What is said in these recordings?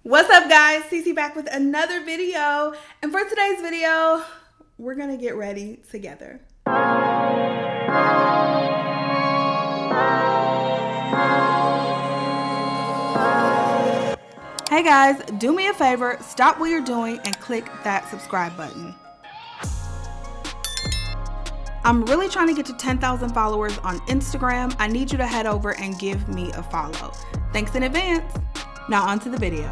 What's up guys, Cece back with another video, and for today's video we're gonna get ready together. Hey guys, do me a favor, stop what you're doing and click that subscribe button. I'm really trying to get to 10,000 followers on Instagram. I need you to head over and give me a follow. Thanks in advance. Now on to the video.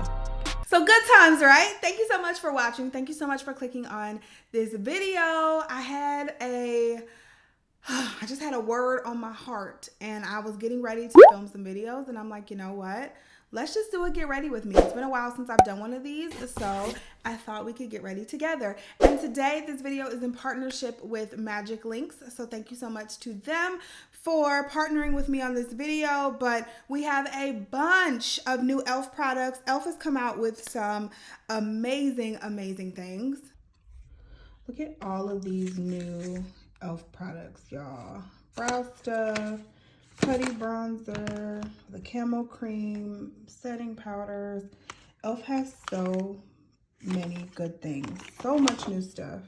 So good times, right? Thank you so much for watching. Thank you so much for clicking on this video. I just had a word on my heart and I was getting ready to film some videos and I'm like, you know what? Let's just do a get ready with me. It's been a while since I've done one of these, so I thought we could get ready together. And today, this video is in partnership with Magic Links, so thank you so much to them for partnering with me on this video. But we have a bunch of new e.l.f. products. e.l.f. has come out with some amazing, amazing things. Look at all of these new e.l.f. products, y'all. Brow stuff. Putty bronzer, the camo cream, setting powders. e.l.f. has so many good things. So much new stuff.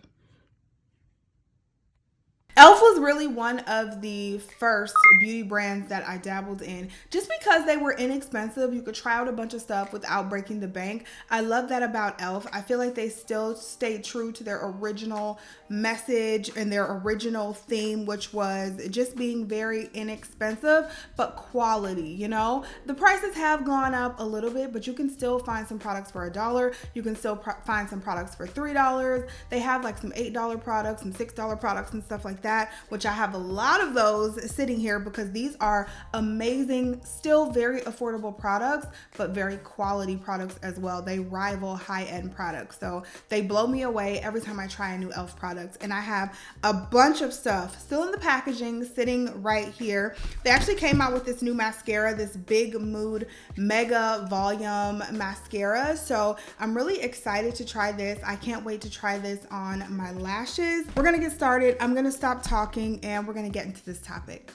e.l.f. was really one of the first beauty brands that I dabbled in just because they were inexpensive. You could try out a bunch of stuff without breaking the bank. I love that about e.l.f. I feel like they still stay true to their original message and their original theme, which was just being very inexpensive but quality. You know, the prices have gone up a little bit, but you can still find some products for $1. You can still find some products for $3. They have like some $8 products, some $6 products and stuff like that, which I have a lot of those sitting here because these are amazing, still very affordable products, but very quality products as well. They rival high-end products. So they blow me away every time I try a new e.l.f. product. And I have a bunch of stuff still in the packaging sitting right here. They actually came out with this new mascara, this Big Mood Mega Volume Mascara. So I'm really excited to try this. I can't wait to try this on my lashes. We're gonna get started. I'm gonna stop talking and we're gonna get into this topic.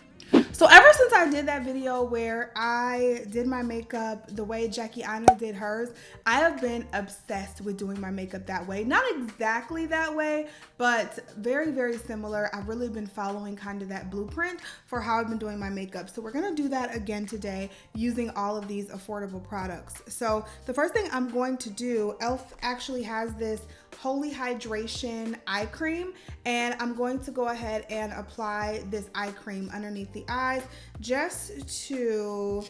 So ever since I did that video where I did my makeup the way Jackie Aina did hers, I have been obsessed with doing my makeup that way. Not exactly that way, but very, very similar. I've really been following kind of that blueprint for how I've been doing my makeup. So we're gonna do that again today using all of these affordable products. So the first thing I'm going to do, e.l.f. actually has this Holy Hydration eye cream, and I'm going to go ahead and apply this eye cream underneath the eyes just to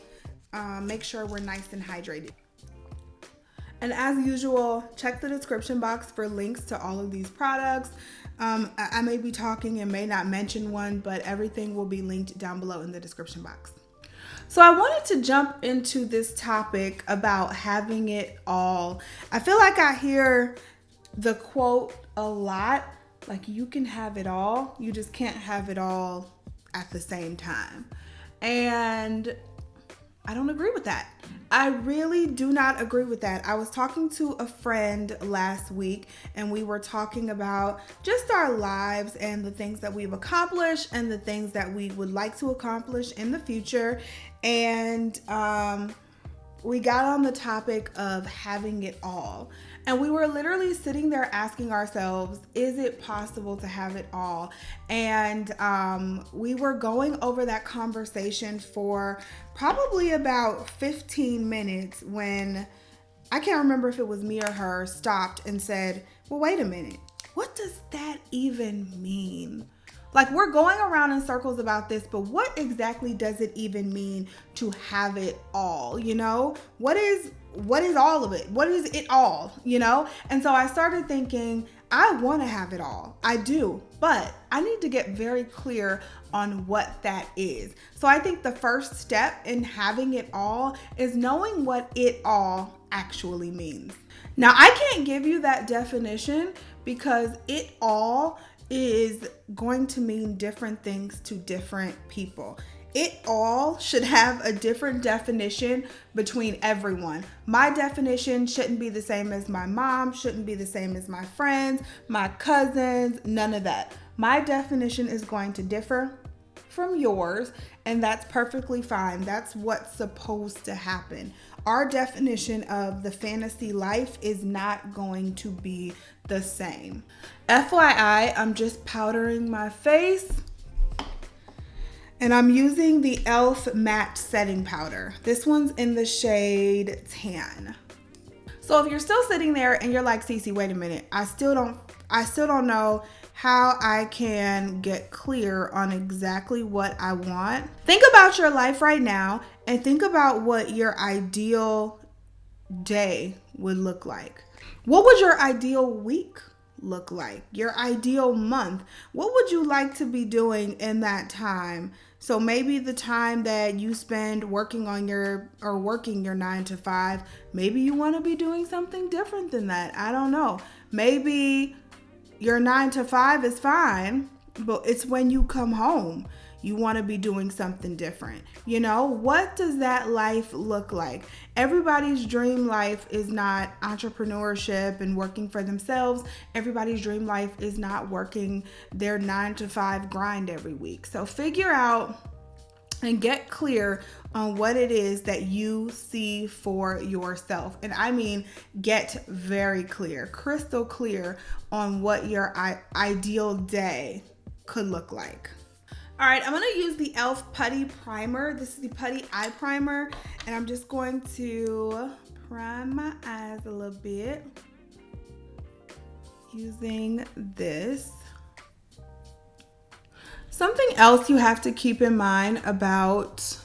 make sure we're nice and hydrated. And as usual, check the description box for links to all of these products. I may be talking and may not mention one, but everything will be linked down below in the description box. So I wanted to jump into this topic about having it all. I feel like I hear the quote a lot, like you can have it all, you just can't have it all at the same time. And I don't agree with that. I really do not agree with that. I was talking to a friend last week and we were talking about just our lives and the things that we've accomplished and the things that we would like to accomplish in the future. And we got on the topic of having it all. And we were literally sitting there asking ourselves, is it possible to have it all? And we were going over that conversation for probably about 15 minutes when, I can't remember if it was me or her, stopped and said, well, wait a minute, what does that even mean? Like, we're going around in circles about this, but what exactly does it even mean to have it all? You know, what is all of it? What is it all, you know? And so I started thinking, I want to have it all. I do, but I need to get very clear on what that is. So I think the first step in having it all is knowing what it all actually means. Now, I can't give you that definition because it all is going to mean different things to different people. It all should have a different definition between everyone. My definition shouldn't be the same as my mom, shouldn't be the same as my friends, my cousins, none of that. My definition is going to differ from yours, and that's perfectly fine. That's what's supposed to happen. our definition of the fantasy life is not going to be the same. FYI, I'm just powdering my face. And I'm using the e.l.f. matte setting powder. This one's in the shade Tan. So if you're still sitting there and you're like, Cece, wait a minute, I still don't know how I can get clear on exactly what I want. Think about your life right now and think about what your ideal day would look like. What would your ideal week look like? Your ideal month? What would you like to be doing in that time? So maybe the time that you spend working your 9 to 5, maybe you want to be doing something different than that. I don't know. Maybe your 9 to 5 is fine, but it's when you come home, you want to be doing something different. You know, what does that life look like? Everybody's dream life is not entrepreneurship and working for themselves. Everybody's dream life is not working their 9 to 5 grind every week. So figure out and get clear on what it is that you see for yourself. And I mean, get very clear, crystal clear on what your ideal day could look like. All right, I'm going to use the e.l.f. Putty Primer. This is the Putty Eye Primer, and I'm just going to prime my eyes a little bit using this. Something else you have to keep in mind about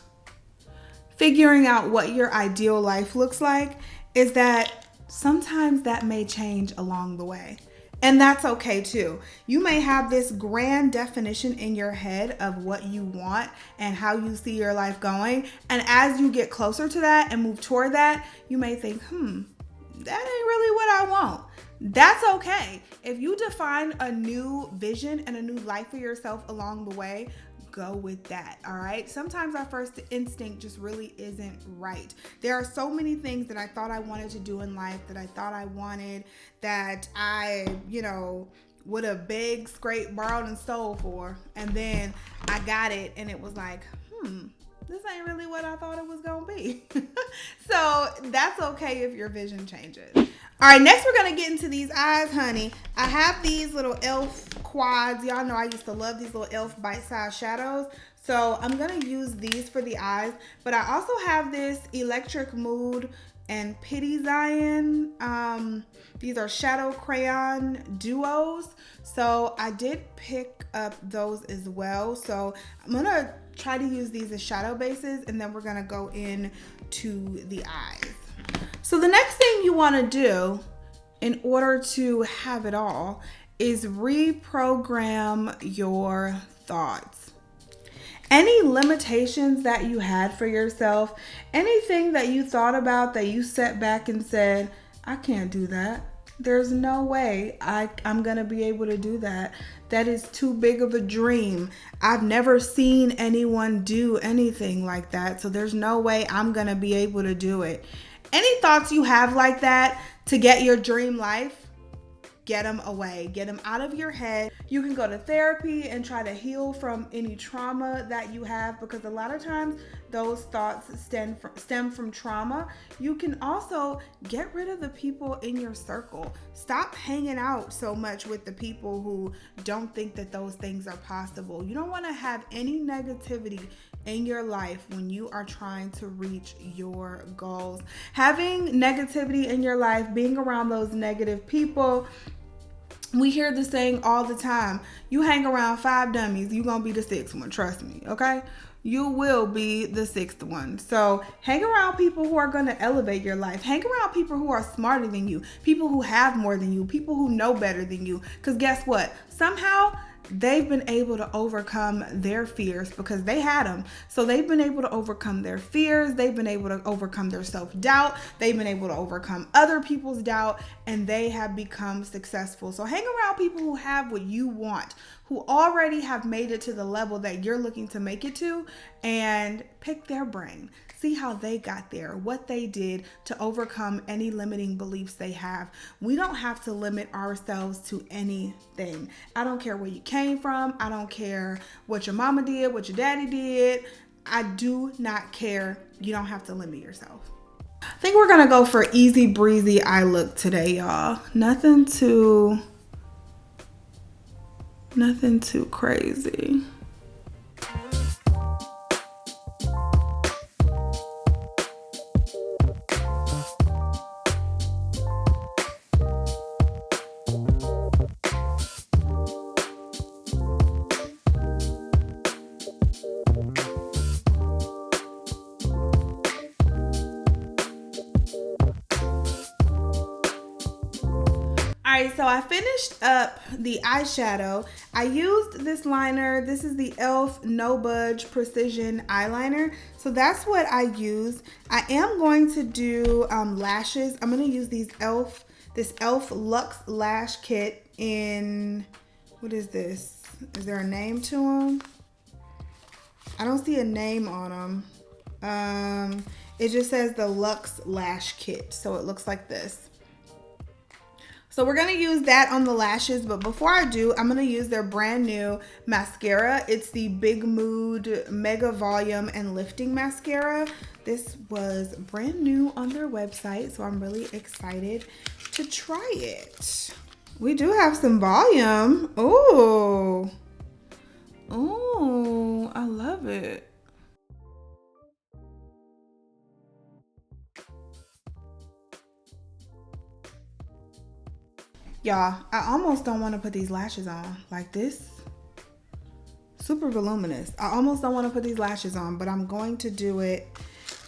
figuring out what your ideal life looks like is that sometimes that may change along the way. And that's okay too. You may have this grand definition in your head of what you want and how you see your life going. And as you get closer to that and move toward that, you may think, that ain't really what I want. That's okay. If you define a new vision and a new life for yourself along the way, go with that. All right. Sometimes our first instinct just really isn't right. There are so many things that I thought I wanted to do in life, that I thought I wanted, that I, would have begged, scraped, borrowed, and stole for. And then I got it and it was like, this ain't really what I thought it was going to be. So that's okay if your vision changes. All right, next we're going to get into these eyes, honey. I have these little e.l.f. quads. Y'all know I used to love these little e.l.f. bite-sized shadows. So I'm going to use these for the eyes. But I also have this Electric Mood and Pity Zion. These are shadow crayon duos. So I did pick up those as well. So I'm going to try to use these as shadow bases, and then we're going to go into the eyes. So the next thing you want to do in order to have it all is reprogram your thoughts. Any limitations that you had for yourself, anything that you thought about that you sat back and said, I can't do that. There's no way I'm going to be able to do that. That is too big of a dream. I've never seen anyone do anything like that. So there's no way I'm going to be able to do it. Any thoughts you have like that to get your dream life, get them away. Get them out of your head. You can go to therapy and try to heal from any trauma that you have, because a lot of times those thoughts stem from trauma. You can also get rid of the people in your circle. Stop hanging out so much with the people who don't think that those things are possible. You don't want to have any negativity in your life when you are trying to reach your goals. Having negativity in your life, being around those negative people, we hear the saying all the time, you hang around 5 dummies, you're going to be the 6th one, trust me, okay? You will be the 6th one. So hang around people who are going to elevate your life. Hang around people who are smarter than you, people who have more than you, people who know better than you. Because guess what? Somehow they've been able to overcome their fears because they had them. So they've been able to overcome their fears. They've been able to overcome their self-doubt. They've been able to overcome other people's doubt, and they have become successful. So hang around people who have what you want, who already have made it to the level that you're looking to make it to, and pick their brain. See how they got there, what they did to overcome any limiting beliefs they have. We don't have to limit ourselves to anything. I don't care where you came from. I don't care what your mama did, what your daddy did. I do not care. You don't have to limit yourself. I think we're gonna go for easy breezy eye look today, y'all. Nothing too crazy. Alright, so I finished up the eyeshadow. I used this liner. This is the e.l.f. No Budge Precision Eyeliner. So that's what I used. I am going to do lashes. I'm going to use this e.l.f. Luxe Lash Kit in, what is this? Is there a name to them? I don't see a name on them. It just says the Luxe Lash Kit. So it looks like this. So we're going to use that on the lashes, but before I do, I'm going to use their brand new mascara. It's the Big Mood Mega Volume and Lifting Mascara. This was brand new on their website, so I'm really excited to try it. We do have some volume. Oh, I love it. Y'all, I almost don't want to put these lashes on like this. Super voluminous. I almost don't want to put these lashes on, but I'm going to do it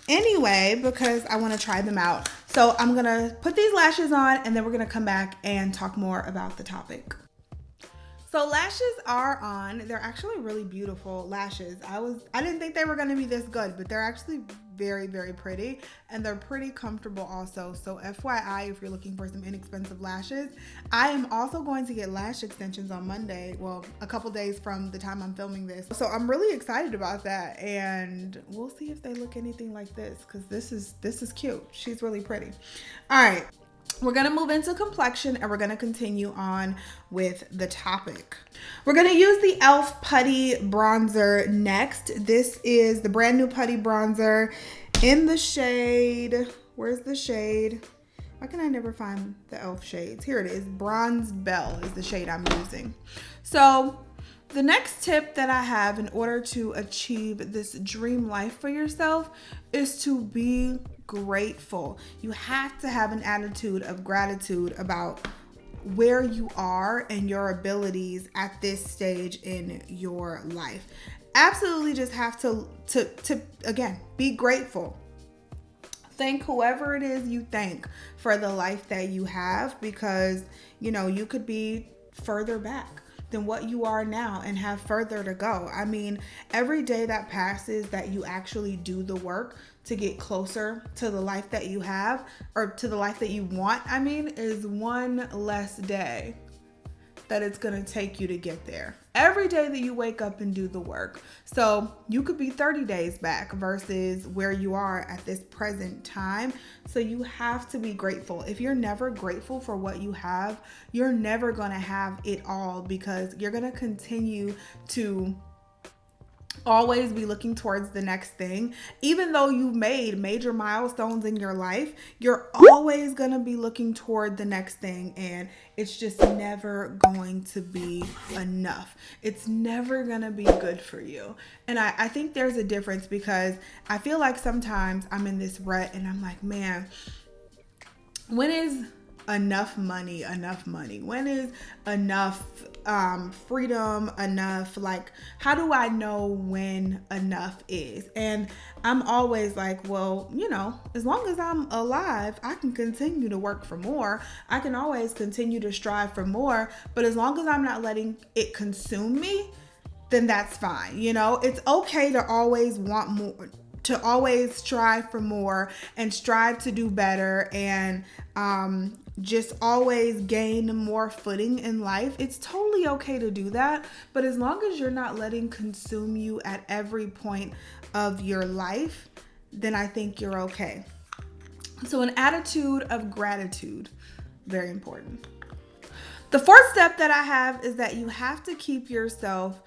anyway because I want to try them out. So I'm going to put these lashes on and then we're going to come back and talk more about the topic. So lashes are on. They're actually really beautiful lashes. I didn't think they were going to be this good, but they're actually very, very pretty, and they're pretty comfortable also. So FYI, if you're looking for some inexpensive lashes, I am also going to get lash extensions on Monday. Well, a couple days from the time I'm filming this. So I'm really excited about that, and we'll see if they look anything like this, because this is cute. She's really pretty. All right. We're going to move into complexion and we're going to continue on with the topic. We're going to use the e.l.f. Putty Bronzer next. This is the brand new Putty Bronzer in the shade. Where's the shade? Why can I never find the e.l.f. shades? Here it is. Bronze Bell is the shade I'm using. So the next tip that I have in order to achieve this dream life for yourself is to be grateful. You have to have an attitude of gratitude about where you are and your abilities at this stage in your life. Absolutely just have to again, be grateful. Thank whoever it is you thank for the life that you have, because you could be further back than what you are now and have further to go. I mean, every day that passes that you actually do the work to get closer to the life that you have, or to the life that you want, is one less day that it's gonna take you to get there. Every day that you wake up and do the work. So you could be 30 days back versus where you are at this present time. So you have to be grateful. If you're never grateful for what you have, you're never gonna have it all, because you're gonna continue to always be looking towards the next thing. Even though you've made major milestones in your life, you're always going to be looking toward the next thing, and it's just never going to be enough. It's never going to be good for you. And I think there's a difference, because I feel like sometimes I'm in this rut and I'm like, man, when is enough money? When is enough freedom enough? Like, how do I know when enough is? And I'm always like, well, as long as I'm alive, I can continue to work for more. I can always continue to strive for more, but as long as I'm not letting it consume me, then that's fine. It's okay to always want more, to always strive for more and strive to do better, and just always gain more footing in life. It's totally okay to do that, but as long as you're not letting consume you at every point of your life, then I think you're okay. So an attitude of gratitude, very important. The fourth step that I have is that you have to keep yourself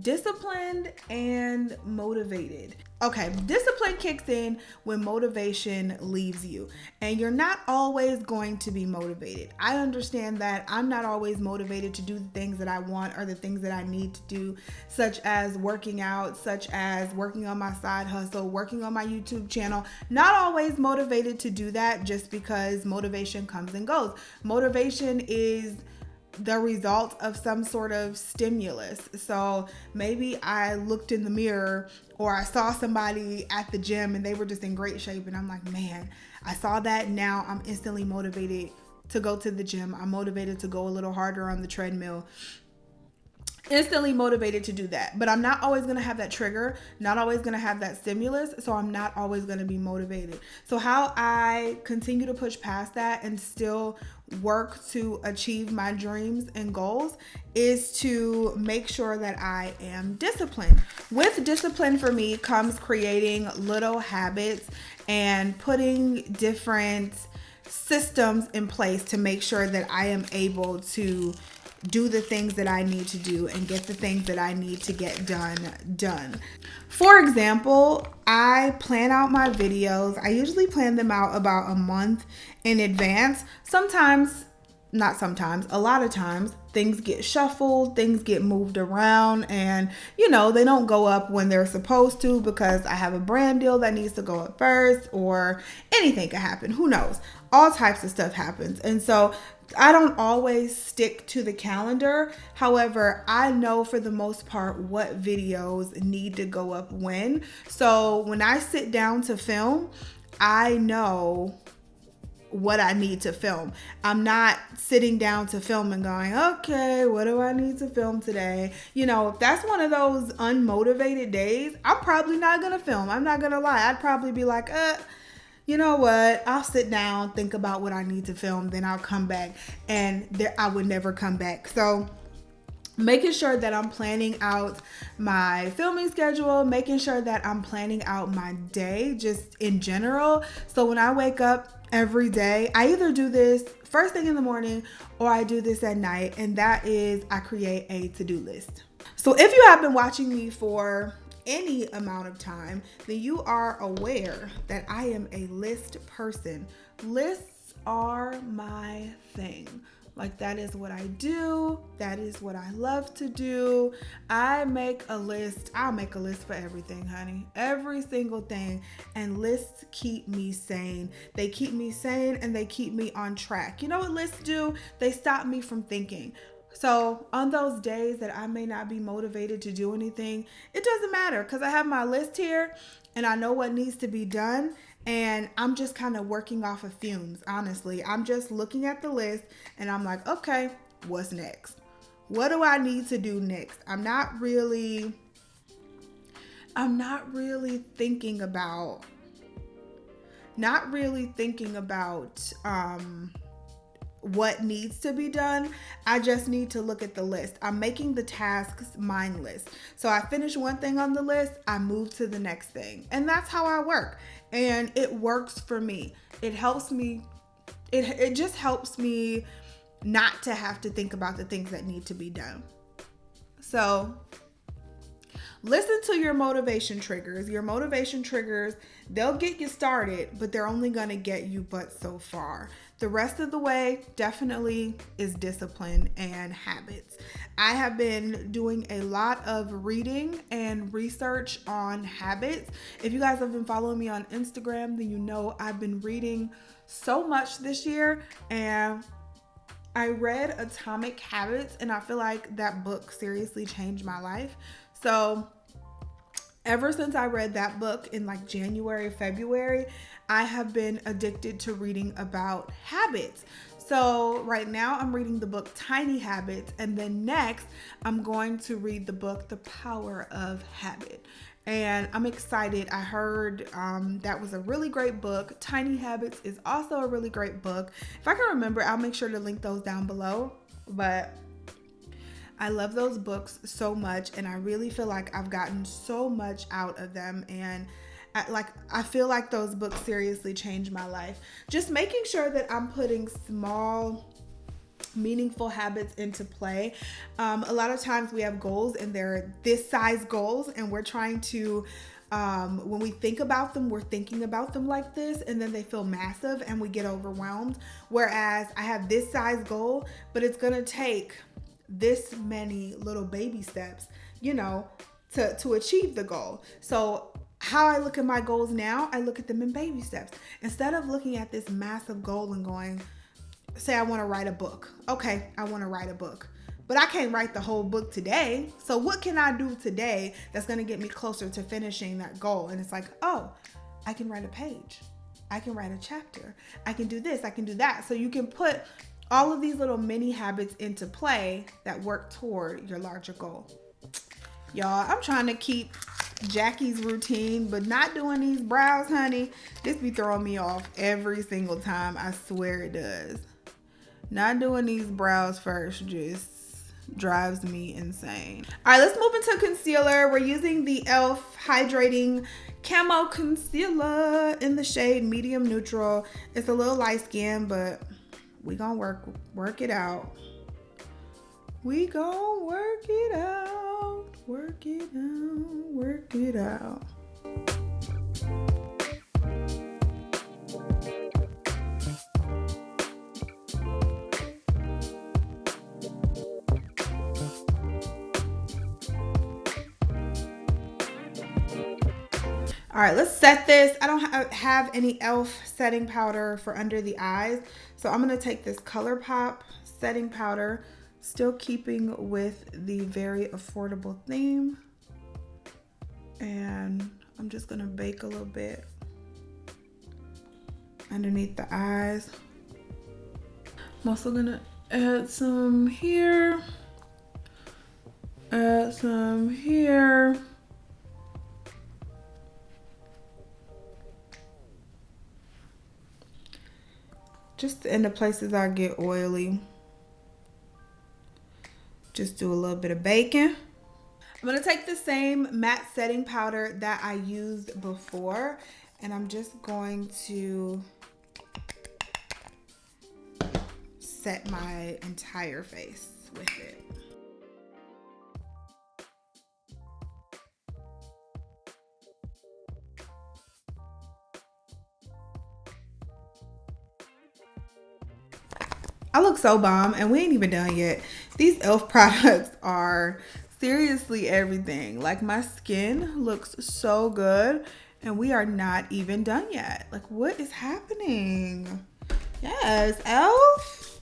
disciplined and motivated. Okay, discipline kicks in when motivation leaves you, and you're not always going to be motivated. I understand that I'm not always motivated to do the things that I want or the things that I need to do, such as working out, such as working on my side hustle, working on my YouTube channel. Not always motivated to do that just because motivation comes and goes. Motivation is the result of some sort of stimulus. So maybe I looked in the mirror or I saw somebody at the gym and they were just in great shape, and I'm like, man, I saw that, and now I'm instantly motivated to go to the gym. I'm motivated to go a little harder on the treadmill. Instantly motivated to do that. But I'm not always going to have that trigger, not always going to have that stimulus, so I'm not always going to be motivated. So how I continue to push past that and still work to achieve my dreams and goals is to make sure that I am disciplined. With discipline for me comes creating little habits and putting different systems in place to make sure that I am able to do the things that I need to do and get the things that I need to get done. For example, I plan out my videos. I usually plan them out about a month in advance. A lot of times things get shuffled, things get moved around, and they don't go up when they're supposed to because I have a brand deal that needs to go up first, or anything could happen. Who knows? All types of stuff happens. And so I don't always stick to the calendar. However, I know for the most part what videos need to go up when. So when I sit down to film, I know what I need to film. I'm not sitting down to film and going, okay, what do I need to film today? If that's one of those unmotivated days, I'm probably not going to film. I'm not going to lie. I'd probably be like, you know what? I'll sit down, think about what I need to film, then I'll come back. And I would never come back. So making sure that I'm planning out my filming schedule, making sure that I'm planning out my day just in general. So when I wake up every day, I either do this first thing in the morning or I do this at night. And that is, I create a to-do list. So if you have been watching me for any amount of time, then you are aware that I am a list person. Lists are my thing. Like, that is what I do. That is what I love to do. I make a list. I'll make a list for everything, honey. Every single thing. And lists keep me sane. They keep me sane and they keep me on track. You know what lists do? They stop me from thinking. So on those days that I may not be motivated to do anything, it doesn't matter because I have my list here and I know what needs to be done. And I'm just kind of working off of fumes, honestly. I'm just looking at the list and I'm like, okay, what's next? What do I need to do next? I'm not really thinking about what needs to be done. I just need to look at the list. I'm making the tasks mindless. So I finish one thing on the list, I move to the next thing. And that's how I work. And it works for me. It helps me. It just helps me not to have to think about the things that need to be done. So listen to your motivation triggers. Your motivation triggers, they'll get you started, but they're only going to get you but so far. The rest of the way definitely is discipline and habits. I have been doing a lot of reading and research on habits. If you guys have been following me on Instagram, then you know I've been reading so much this year, and I read Atomic Habits, and I feel like that book seriously changed my life. So ever since I read that book in like January, February, I have been addicted to reading about habits. So right now I'm reading the book Tiny Habits, and then next I'm going to read the book The Power of Habit. And I'm excited. I heard that was a really great book. Tiny Habits is also a really great book. If I can remember, I'll make sure to link those down below. But I love those books so much, and I really feel like I've gotten so much out of them, and I feel like those books seriously changed my life. Just making sure that I'm putting small, meaningful habits into play. A lot of times we have goals and they're this size goals, and we're trying to when we think about them, we're thinking about them like this, and then they feel massive and we get overwhelmed. Whereas I have this size goal, but it's gonna take this many little baby steps, you know, to achieve the goal. So how I look at my goals now, I look at them in baby steps. Instead of looking at this massive goal and going, say I want to write a book. Okay, I want to write a book. But I can't write the whole book today. So what can I do today that's going to get me closer to finishing that goal? And it's like, oh, I can write a page. I can write a chapter. I can do this. I can do that. So you can put all of these little mini habits into play that work toward your larger goal. Y'all, I'm trying to keep Jackie's routine, but not doing these brows, honey. This be throwing me off every single time. I swear it does. Not doing these brows first just drives me insane. All right, let's move into concealer. We're using the e.l.f. Hydrating Camo Concealer in the shade Medium Neutral. It's a little light skin, but we gonna work it out. We gonna work it out. Work it out. Work it out. All right, let's set this. I don't have any e.l.f. setting powder for under the eyes. So I'm gonna take this ColourPop setting powder, still keeping with the very affordable theme. And I'm just gonna bake a little bit underneath the eyes. I'm also gonna add some here, add some here. Just in the places I get oily. Just do a little bit of baking. I'm gonna take the same matte setting powder that I used before, and I'm just going to set my entire face with it. I look so bomb, and we ain't even done yet. These e.l.f. products are seriously everything. Like, my skin looks so good, and we are not even done yet. Like, what is happening? Yes, e.l.f.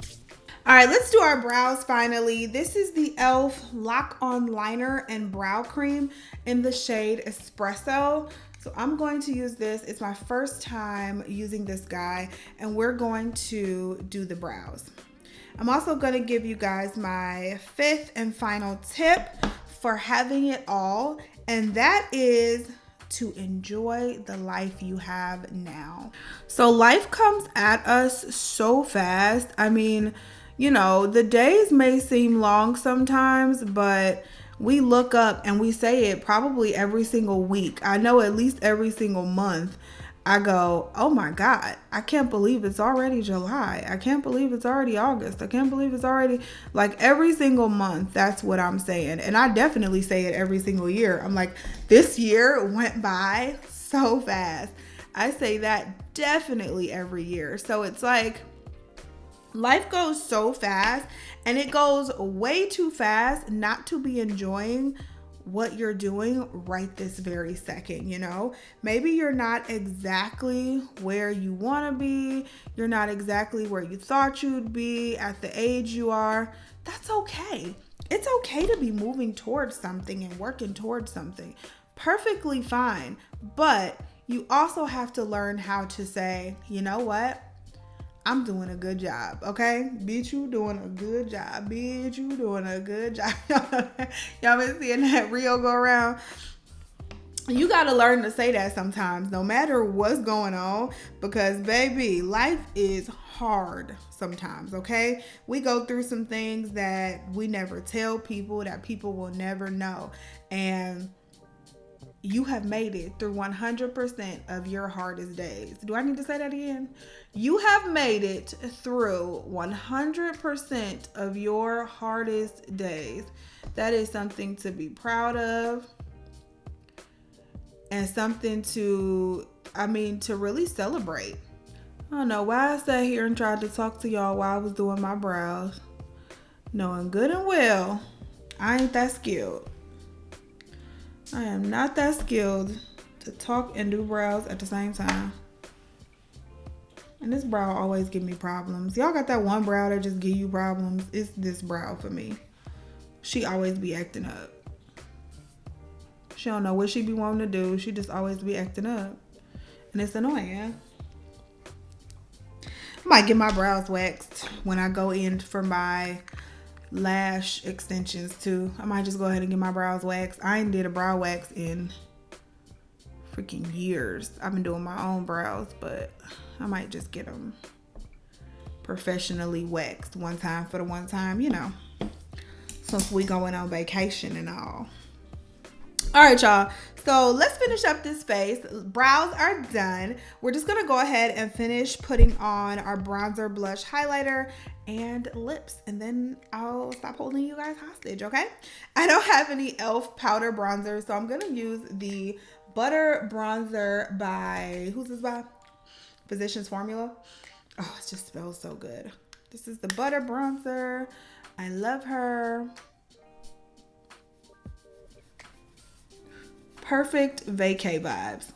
All right, let's do our brows finally. This is the e.l.f. Lock On Liner and Brow Cream in the shade Espresso. So I'm going to use this. It's my first time using this guy, and we're going to do the brows. I'm also going to give you guys my fifth and final tip for having it all, and that is to enjoy the life you have now. So life comes at us so fast. I mean, you know, the days may seem long sometimes, but we look up and we say it probably every single week. I know at least every single month I go, oh my God, I can't believe it's already July. I can't believe it's already August. I can't believe it's already, like, every single month. That's what I'm saying. And I definitely say it every single year. I'm like, this year went by so fast. I say that definitely every year. So it's like, life goes so fast, and it goes way too fast not to be enjoying what you're doing right this very second. You know, maybe you're not exactly where you want to be. You're not exactly where you thought you'd be at the age you are. That's okay. It's okay to be moving towards something and working towards something. Perfectly fine. But you also have to learn how to say, you know what? I'm doing a good job, okay? Bitch, you doing a good job. Bitch, you doing a good job. Y'all been seeing that reel go around? You got to learn to say that sometimes, no matter what's going on, because, baby, life is hard sometimes, okay? We go through some things that we never tell people, that people will never know. And you have made it through 100% of your hardest days. Do I need to say that again? You have made it through 100% of your hardest days. That is something to be proud of. and something to, to really celebrate. I don't know why I sat here and tried to talk to y'all while I was doing my brows, knowing good and well I ain't that skilled. I am not that skilled to talk and do brows at the same time. And this brow always give me problems. Y'all got that one brow that just give you problems? It's this brow for me. She always be acting up. She don't know what she be wanting to do. She just always be acting up. And it's annoying. I might get my brows waxed when I go in for my lash extensions too. I might just go ahead and get my brows waxed. I ain't did a brow wax in freaking years. I've been doing my own brows, but I might just get them professionally waxed one time for the one time, you know, since we going on vacation and all. All right, y'all. So let's finish up this face. Brows are done. We're just gonna go ahead and finish putting on our bronzer, blush, highlighter, and lips, and then I'll stop holding you guys hostage, okay? I don't have any e.l.f. powder bronzer, so I'm gonna use the Butter Bronzer by, who's this by? Physicians Formula. Oh, it just smells so good. This is the Butter Bronzer. I love her. Perfect vacay vibes.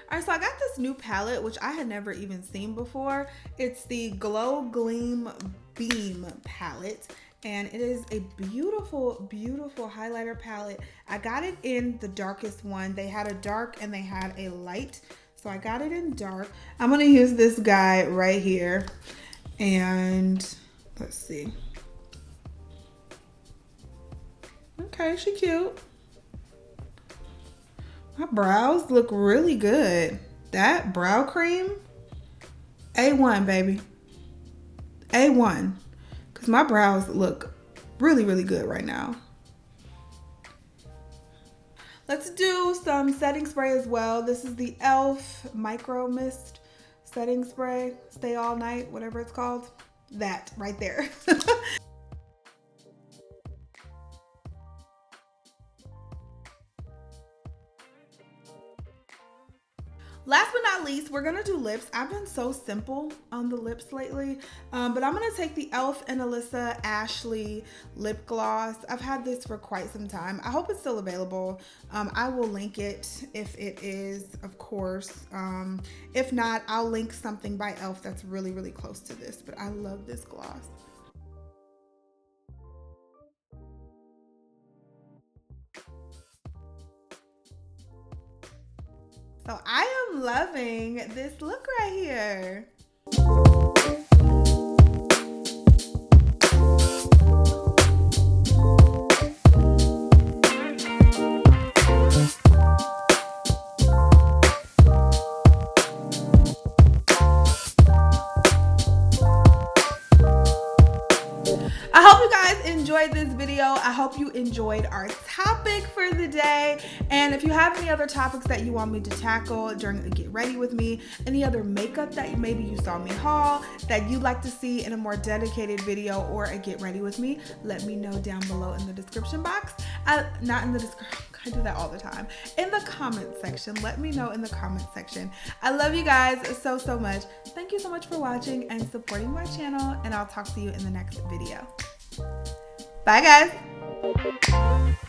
All right, so I got this new palette, which I had never even seen before. It's the Glow Gleam Beam palette, and it is a beautiful, beautiful highlighter palette. I got it in the darkest one. They had a dark and they had a light, so I got it in dark. I'm gonna use this guy right here, and let's see. Okay, she cute. My brows look really good. That brow cream, A1, baby. A1. Because my brows look really, really good right now. Let's do some setting spray as well. This is the e.l.f. Micro Mist setting spray. Stay all night, whatever it's called. That right there. Last but not least, we're gonna do lips. I've been so simple on the lips lately, but I'm gonna take the e.l.f. and Alyssa Ashley lip gloss. I've had this for quite some time. I hope it's still available. I will link it if it is, of course. If not, I'll link something by e.l.f. that's really, really close to this, but I love this gloss. So I am loving this look right here. I hope you guys enjoyed this video. I hope you enjoyed our topic for the day. And if you have any other topics that you want me to tackle during the Get Ready With Me, any other makeup that maybe you saw me haul that you'd like to see in a more dedicated video or a Get Ready With Me, let me know down below in the description box. Not in the description. I do that all the time. In the comment section. Let me know in the comment section. I love you guys so, so much. Thank you so much for watching and supporting my channel, and I'll talk to you in the next video. Bye, guys.